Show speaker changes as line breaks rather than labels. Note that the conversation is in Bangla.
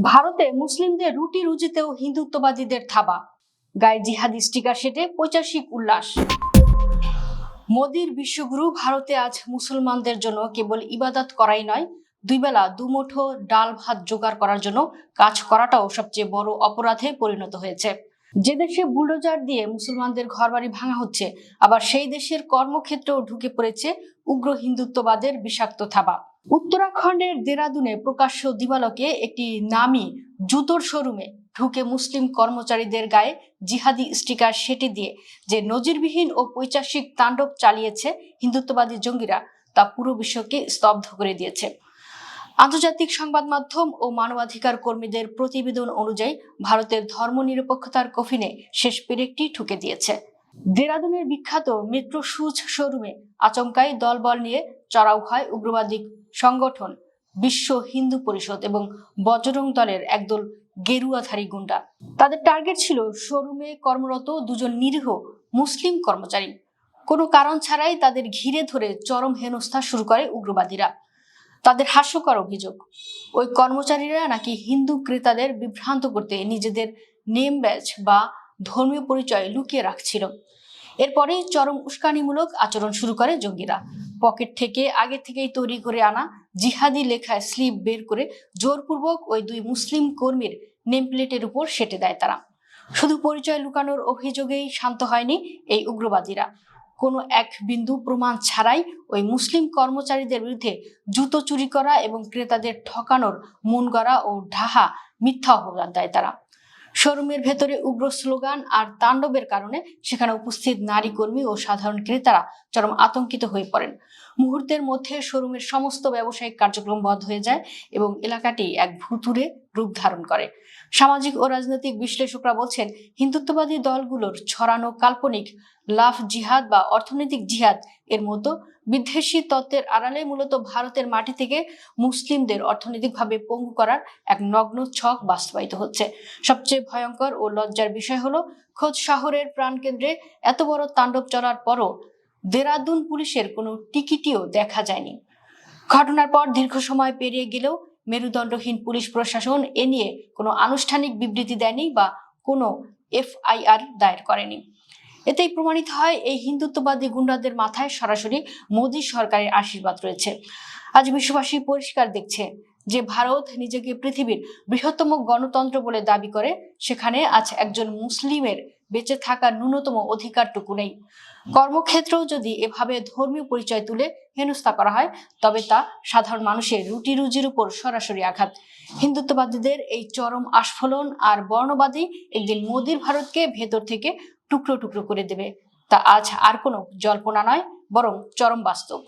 ভারতে মুসলিমদের রুটি রুজিতেও হিন্দুত্ববাদীদের থাবা, গায়ে জিহাদি স্টিকার সেটে পৈশাচিক উল্লাস। মোদির বিশ্বগুরু ভারতে আজ মুসলমানদের জন্য কেবল ইবাদত করাই নয়, দুই বেলা দুমুঠো ডাল ভাত জোগাড় করার জন্য কাজ করাটাও সবচেয়ে বড় অপরাধে পরিণত হয়েছে। যে দেশে বুলডোজার দিয়ে মুসলমানদের ঘরবাড়ি ভাঙা হচ্ছে, আবার সেই দেশের কর্মক্ষেত্রেও ঢুকে পড়েছে উগ্র হিন্দুত্ববাদের বিষাক্ত থাবা। উত্তরাখণ্ডের দেরাদুনে প্রকাশ্য দিবালোকে একটি নামী জুতোর শোরুমে ঢুকে মুসলিম কর্মচারীদের গায়ে জিহাদি স্টিকার সেটে দিয়ে যে নজিরবিহীন ও পৈশাচিক তাণ্ডব চালিয়েছে হিন্দুত্ববাদী জঙ্গিরা, তা পুরো বিশ্বকে স্তব্ধ করে দিয়েছে। আন্তর্জাতিক সংবাদ মাধ্যম ও মানবাধিকার কর্মীদের প্রতিবেদন অনুযায়ী ভারতের ধর্মনিরপেক্ষতার কফিনে শেষ পেরেকটি ঠুকে দিয়েছে। দেরাদুনের বিখ্যাত মেট্রো শুজ শোরুমে আচমকাই দলবল নিয়ে চড়াও হয় উগ্রবাদী সংগঠন বিশ্ব হিন্দু পরিষদ এবং বজরং দলের একদল গেরুয়াধারী গুন্ডা। তাদের টার্গেট ছিল শোরুমে কর্মরত দুজন নিরীহ মুসলিম কর্মচারী। কোনো কারণ ছাড়াই তাদের ঘিরে ধরে চরম হেনস্থা শুরু করে উগ্রবাদীরা। তাদের হাস্যকর অভিযোগ, ওই কর্মচারীরা নাকি হিন্দু ক্রেতাদের বিভ্রান্ত করতে নিজেদের নেম ব্যাজ বা ধর্মীয় পরিচয় লুকিয়ে রাখছিল। এরপরেই চরম উস্কানিমূলক আচরণ শুরু করে জঙ্গিরা। পকেট থেকে আগে থেকেই তৈরি করে আনা জিহাদি লেখায় স্লিপ বের করে জোরপূর্বক ওই দুই মুসলিম কর্মীর নেম প্লেটের উপর সেটে দেয় তারা। শুধু পরিচয় লুকানোর অভিযোগেই শান্ত হয়নি এই উগ্রবাদীরা। কোনো এক বিন্দু প্রমাণ ছাড়াই ওই মুসলিম কর্মচারীদের বিরুদ্ধে জুতো চুরি করা এবং ক্রেতাদের ঠকানোর মন গড়া ও ঢাহা মিথ্যা অপবাদ দেয় তারা। শোরুমের ভেতরে উগ্র স্লোগান আর তাণ্ডবের কারণে সেখানে উপস্থিত নারী কর্মী ও সাধারণ ক্রেতারা চরম আতঙ্কিত হয়ে পড়েন। মুহূর্তের মধ্যে শোরুমের সমস্ত ব্যবসায়িক কার্যক্রম বন্ধ হয়ে যায় এবং এলাকাটি এক ভুতুড়ে রূপ ধারণ করে। সামাজিক ও রাজনৈতিক বিশ্লেষকরা বলছেন, হিন্দুত্ববাদী দলগুলোর ছড়ানো কাল্পনিক লাভ জিহাদ বা অর্থনৈতিক জিহাদ এর মতো বিদ্বেষী তত্ত্বের আড়ালে মূলত ভারতের মাটি থেকে মুসলিমদের অর্থনৈতিকভাবে পঙ্গু করার এক নগ্ন ছক বাস্তবায়িত হচ্ছে। সবচেয়ে ভয়ঙ্কর ও লজ্জার বিষয় হলো, খোদ শহরের প্রাণকেন্দ্রে এত বড় তাণ্ডব চলার পরও দেরাদুন পুলিশের কোনো টিকিটিও দেখা যায়নি। ঘটনার পর দীর্ঘ সময় পেরিয়ে গেলেও মেরুদণ্ডহীন পুলিশ প্রশাসন এ নিয়ে কোনো আনুষ্ঠানিক বিবৃতি দেয়নি বা কোনো এফআইআর দায়ের করেনি। এতেই প্রমাণিত হয় এই হিন্দুত্ববাদী গুন্ডাদের মাথায় সরাসরি মোদী সরকারের আশীর্বাদ রয়েছে। আজ বিশ্ববাসী পরিষ্কার দেখছে যে ভারত নিজেকে পৃথিবীর বৃহত্তম গণতন্ত্র বলে দাবি করে, সেখানে আজ একজন মুসলিমের বেঁচে থাকার ন্যূনতম অধিকারটুকু নেই। কর্মক্ষেত্রেও যদি এভাবে ধর্মীয় পরিচয় তুলে হেনস্থা করা হয়, তবে তা সাধারণ মানুষের রুটি রুজির উপর সরাসরি আঘাত। হিন্দুত্ববাদীদের এই চরম আস্ফলন আর বর্ণবাদী একদিন মোদির ভারতকে ভেতর থেকে টুকরো টুকরো করে দেবে। তা আজ আর কোনো জল্পনা নয়, বরং চরম বাস্তব।